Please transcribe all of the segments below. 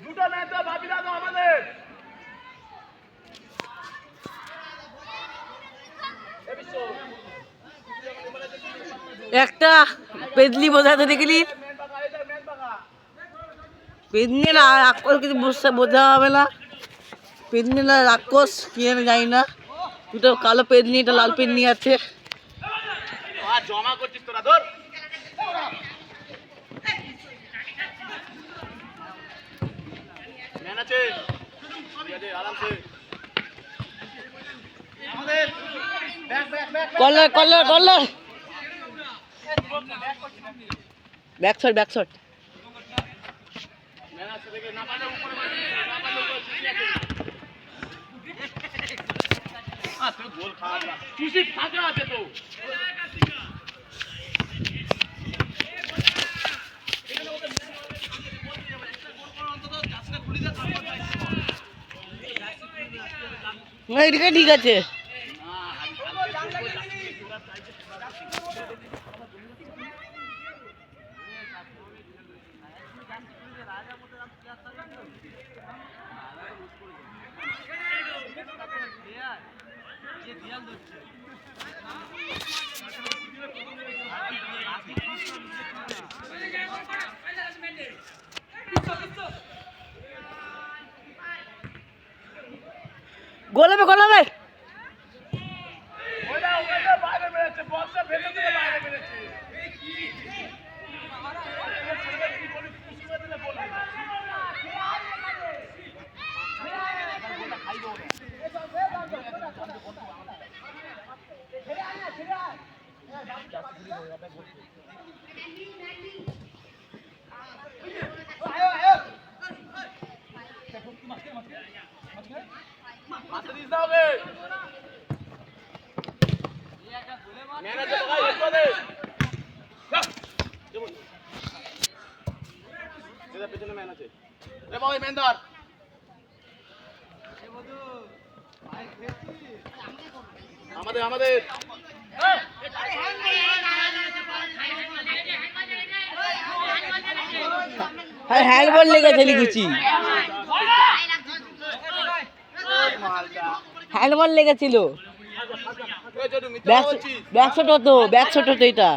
দুটো ম্যাচ ভাবিরা তো আমাদের একটা পেদলি বোঝাতে দেখলি পেদনি না রাক্ষস কিছু বোঝা হবে না। পেদনি না রাক্ষস কি জানি না। দুটো কালো পেদনি, এটা লাল পেদনি আছে। জমা করছিস তোরা ধর ম্যান আছে আরামসে আমাদের corner corner corner back shot back shot man আছে দেখে না পারে উপরে না পারে তুই গোল খাওয়া না তুই ফাঁকা আছে তো এদিকে ঠিক আছে। গোল হবে গোল হবে। বাইরে বেরোচ্ছে বক্সের ভেতর থেকে বাইরে বেরোচ্ছে আমাদের আমাদের হ্যান্ডবল লেগেছে লিখেছি, হ্যান্ডবল লেগেছিল। ব্যাক শট হতো, ব্যাক শট হতো এটা।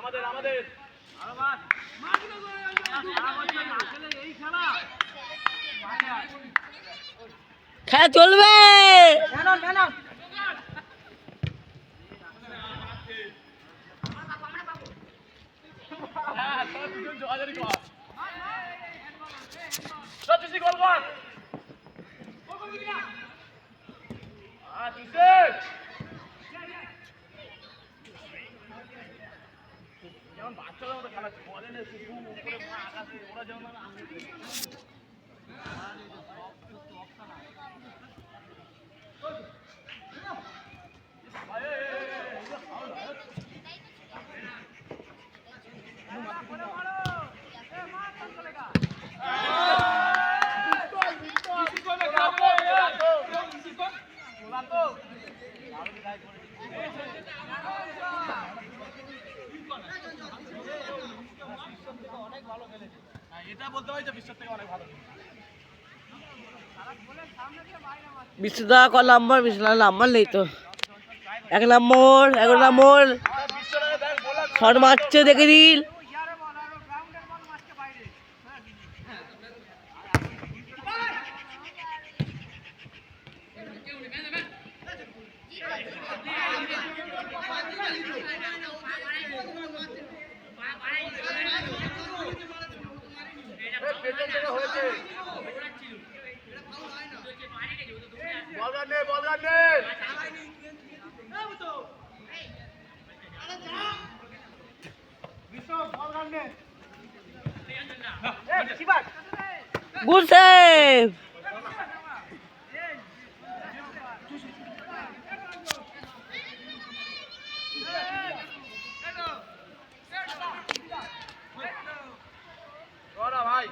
আমাদের আমাদের খেলা চলবে। যেমন বাচ্চাদের মতো খেলাচ্ছে বলেন উপরে আকাশে ওরা যেমন বিশ্বদা ক নাম্বার? বিশ্বদা নাম্বার নেই তো। 1 নম্বর 11 নম্বর শট মারছে, দেখে দিন। Good save. ভাই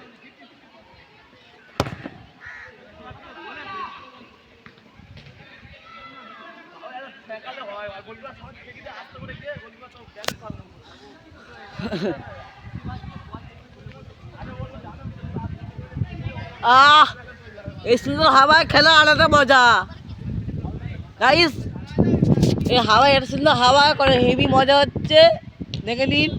এই সুন্দর হাওয়ায় খেলা আলাদা মজা গাইস। এই হাওয়ায় এত সুন্দর হাওয়া করে হেভি মজা হচ্ছে, দেখে নিন।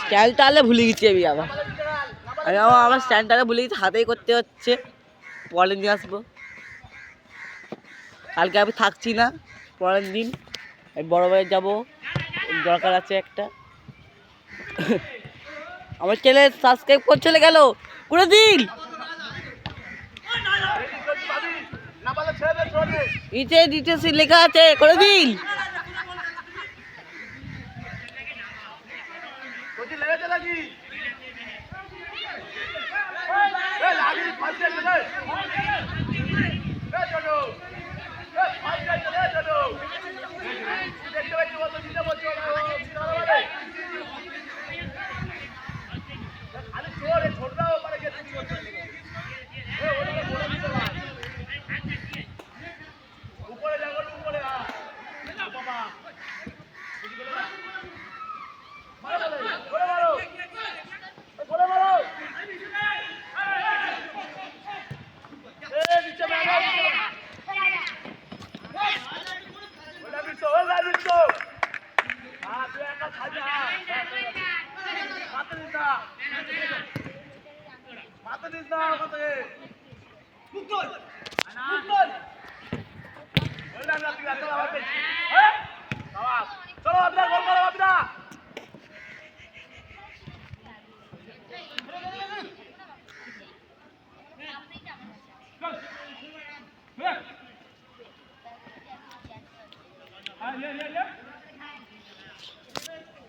স্ট্যান্ড তাহলে ভুলে গেছি আমি আমার স্ট্যান্ডটা ভুলে গেছি, হাতেই করতে হচ্ছে। পরে নিয়ে আসবো, কালকে আমি থাকছি না, পরের দিন আমি বড় বাড়ি যাবো, দরকার আছে একটা। আমার চ্যানেল সাবস্ক্রাইব করে চলে গেল, করে দিন। নিচে ডিটেলস লেখা আছে, করে দিন।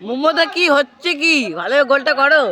মোমোদা কি হচ্ছে কি, ভালো গোলটা করো।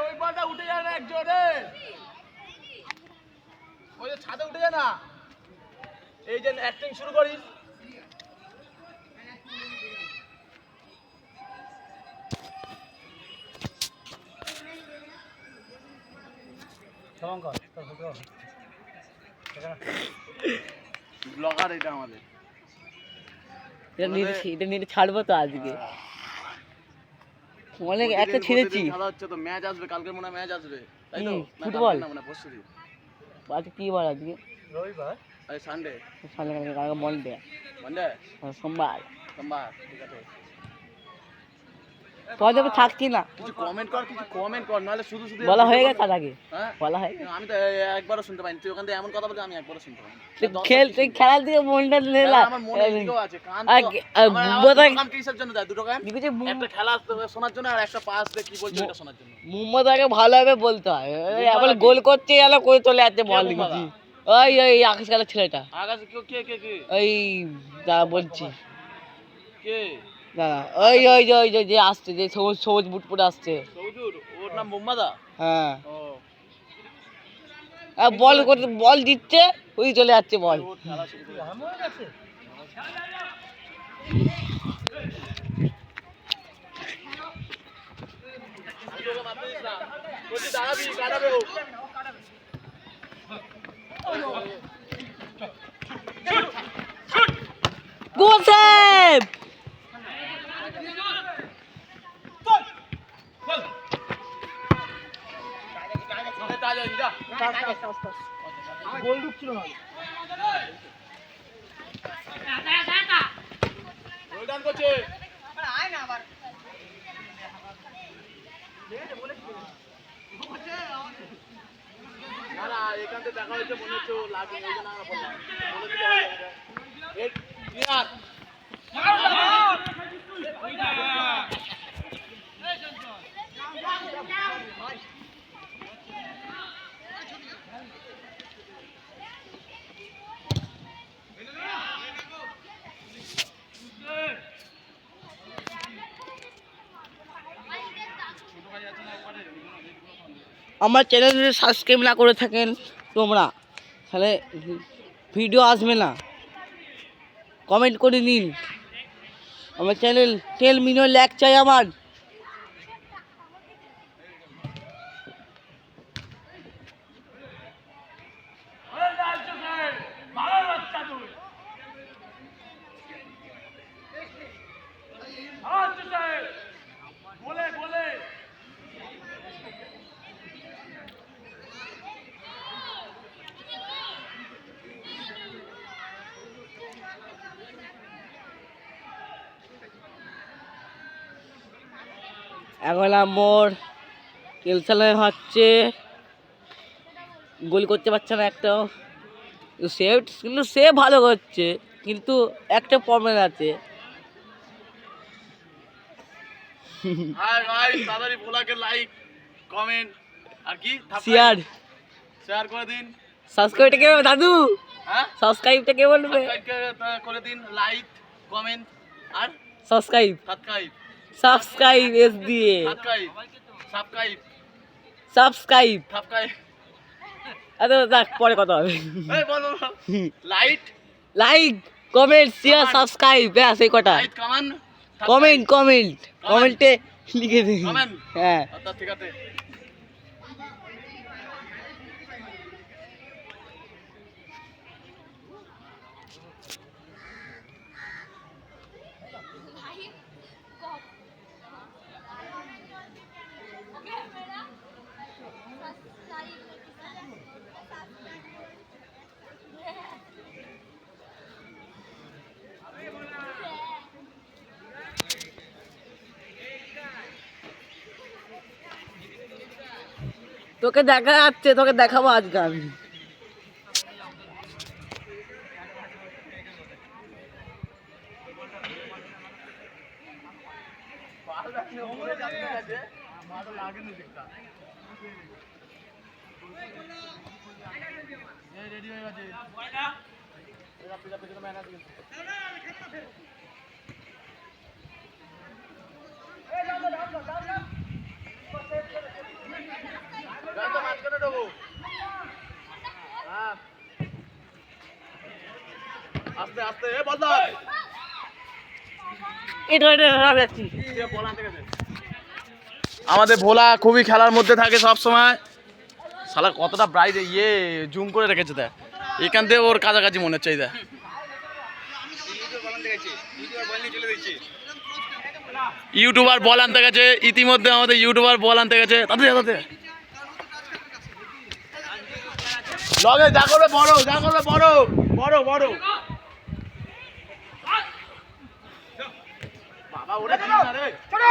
ওই বলটা উঠে যায় না একজনে, ওই যে ছাদে উঠে যায় না, এই যে অ্যাক্টিং শুরু করিস। ব্লগার এটা আমাদের, এটা নিয়ে ছাড়বো তো আজকে, অনেক একটা ছেড়েছি। খেলা হচ্ছে তো, ম্যাচ আসবে কালকে, মনে হয় ম্যাচ আসবে, তাই তো? ফুটবল না মনে পরশুদিন। আজকে কি বার? আজকে রবিবার, আজ সানডে। কালকে মন্ডে, মন্ডে, সোমবার। সোমবার, ঠিক আছে। তোমাদের থাকছি না কিছু কমেন্ট কর নাহলে শুধু শুধু বলা হয়ে গেছে তার আগে হ্যাঁ বলা হয়ে গেছে আমি তো একবারও শুনতে পাইনি তুই ওখান থেকে এমন কথা বলছিস আমি একবারও শুনতে পাইনি তুই খেলার দিকে মনটা নিলা আমার মনে এদিকেও আছে কান কান কিসের জন্য যায় দুটো কান একটা খেলা শোনার জন্য আর একটা পাস দিয়ে কি বলছে ওটা শোনার জন্য মুম্বাদ আগে ভালোভাবে বলতে হয় আবার গোল করতে গেলে করে চলে যাচ্ছে বল লিখেছি ওই ওই আকাশ কালার ছেলেটা আকাশ কে ওই দাঁড়া বলছি কে দাঁড়া ওই ওই যে ওই যে আসছে যে সবুজ সবুজ বুট পরে আসছে সৌদুর ওর নাম মোহাম্মদা হ্যাঁ ও বল করতে বল দিচ্ছে ওই চলে যাচ্ছে বল ওর খেলা শুরু করে এমন আছে গোল সেভ গোল ঢুকছিল না গোলদান করছে না এখান থেকে দেখা হয়েছে মনে হচ্ছে লাগে ওই জন্য আমরা বললাম বলে দিলে হয়ে যাবে ক্লিয়ার আমার চ্যানেল যদি সাবস্ক্রাইব না করে থাকেন তোমরা তাহলে ভিডিও আসবে না কমেন্ট করে নিন আমার চ্যানেল 10 মিলিয়ন লাইক চাই আমার এখন মোর টেনশনে হচ্ছে গোল করতে পারছে না একটাও সেভ কিন্তু সে ভালো করছে কিন্তু একটা প্রবলেম আছে হাই ভাই তাড়াতাড়ি ভোলাকে লাইক কমেন্ট আর কি শেয়ার করে দিন সাবস্ক্রাইবটা কে দাদু হ্যাঁ সাবস্ক্রাইবটা কে বলবে করে দিন লাইক কমেন্ট আর সাবস্ক্রাইব সাবস্ক্রাইব এস দিয়ে সাবস্ক্রাইব আরে দেখ পরে কথা হবে এই বল লাইক কমেন্ট শেয়ার সাবস্ক্রাইব ব্যাস এই কটা লাইক কমেন্টে লিখে দিন কমেন্ট হ্যাঁ আচ্ছা ঠিক আছে তোকে দেখা যাচ্ছে তোকে দেখাবো আজকে আমি রেডি হয়ে গেছে আস্তে আস্তে এ বদলা আমাদের ভোলা খুবই খেলার মধ্যে থাকে সব সময় শালা কতটা ব্রাইট জুম করে রেখেছে দেখ এখান থেকে ওর কাছাকাছি মনে হচ্ছে দেখ ইউটিউবার বল আনতে গেছে ইতিমধ্যে আমাদের ইউটিউবার বল আনতে গেছে তাতে লগে যা করবে বড় বাবা ওটা রে ছোট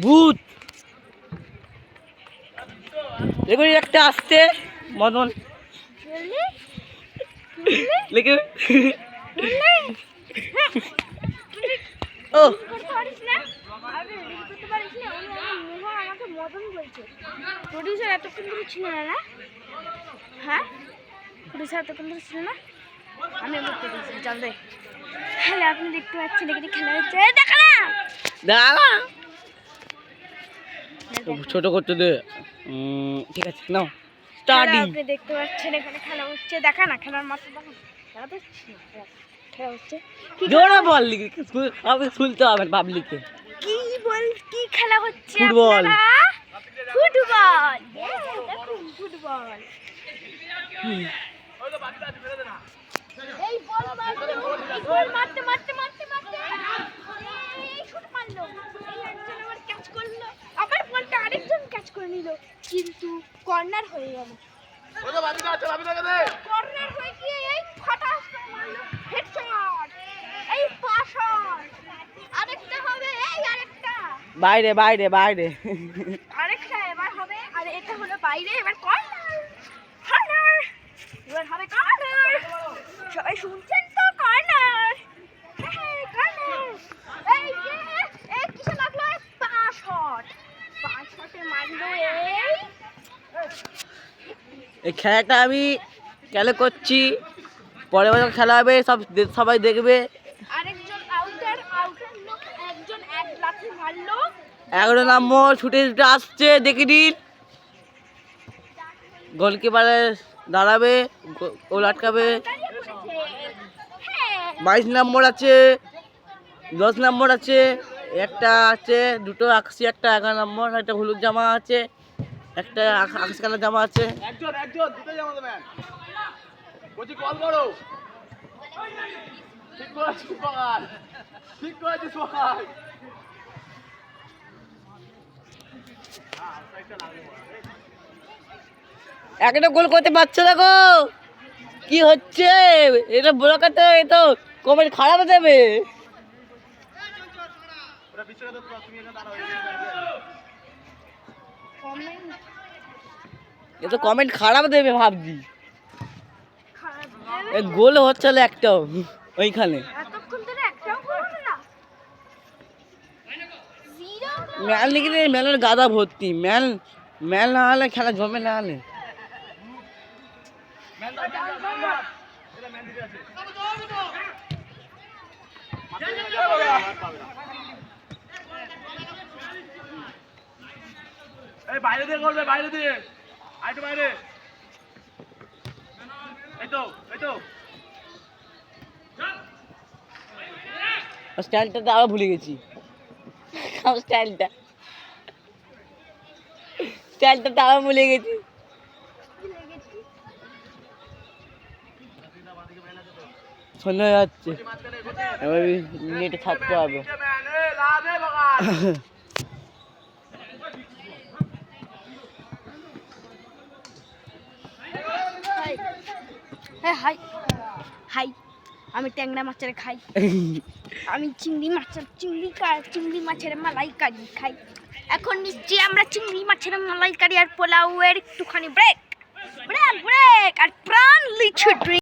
ভূত দেখুন একটা আসছে মদন লেগে ও প্রডিউসার এতক্ষণ ধরে ছিল না, হ্যাঁ প্রডিউসার এতক্ষণ ধরে ছিল না, আমি বলতে দিয়েছি জানবে। হ্যালো, আপনি দেখতে পাচ্ছেন এখানে খেলা হচ্ছে, দেখা না দাঁড়া ছোট করতে দে। ঠিক আছে নাও স্টার্টিং। আপনি দেখতে পাচ্ছেন এখানে খেলা হচ্ছে, দেখা না খেলার মাঠে, দেখা খেলা তো খেলা হচ্ছে। জোরে বল, সব শুনতে হবে পাবলিকে। কি বল, কি খেলা হচ্ছে? ফুটবল। ফুটবল, দেখুন ফুটবল। এই বল মারতে, এই বল মারতে মারতে মারতে মারতে এই শুট মারলো, এই একজন আবার ক্যাচ করলো, আবার বলটা আরেকজন ক্যাচ করে নিল, কিন্তু কর্নার হয়ে গেল। কর্নার হয়ে গিয়ে এই ফাটাস করে মারলো, হেডশট, এই পাশট, আরেকটা হবে, এই আরেকটা বাইরে বাইরে বাইরে আরেকটা এবার হবে, আর এটা হলো বাইরে, এবার কর্নার, কর্নার, এবার হবে কর্নার। সবাই শুনছেন তো? কর্নার, কর্নার, এই যে এই কিসে লাগলো, পাঁচ শটে মারলো। এই খেলাটা আমি কেন করছি, পরে বছর খেলা হবে, সবাই দেখবে। আরেকজন আউটার লোক একজন এক লাথি মারলো, 11 নম্বর ছুটে ছুটে আসছে, দেখে নিন। গোলকিপারে দাঁড়াবে, গোল আটকাবে। দাঁড়িয়ে পড়েছে। হ্যাঁ, 22 নম্বর আছে, 10 নম্বর আছে, একটা আছে, দুটো আকাশি, একটা 11 নম্বর, একটা হলুদ জামা আছে, একটা আকাশ কালার জামা আছে। একজন দুটো জামা দেবেন, বলছি কল করো। ঠিক করেছিস সকাল, ঠিক করেছিস সকাল। একটা গোল করতে পারছে না গো, কি হচ্ছে এটা? ব্লকাতে তো কমেন্ট খারাপ দেবে। ওরা বিশ্বকাপ তুমি এখানে দাঁড়াও। কমেন্ট এ তো কমেন্ট খারাপ দেবে ভাবছি। খারাপ এ গোল হচ্ছে না একটাও ওইখানে। এতক্ষণ ধরে একটাও করবে না, জিরো। ম্যাল লিখে ম্যালের গাদা ভর্তি, ম্যাল না হলে খেলা জমে না হলে। এই বাইরে দিয়ে করবে, বাইরে দিয়ে, আইটো বাইরে, এই তো স্টাইলটা তো আবার ভুলে গেছি, স্টাইলটা তো আবার ভুলে গেছি। সন্ধ্যা হয়ে যাচ্ছে, এবার নেটে থাকতে হবে। হ্যাঁ, হাই হাই, আমি ট্যাংরা মাছের খাই, আমি চিংড়ি মাছের মালাইকারি খাই। এখন নিশ্চয়ই আমরা চিংড়ি মাছের মালাইকারি আর পোলাও এর একটুখানি ব্রেক। ব্রেক আর প্রাণ লিচু ড্রিঙ্ক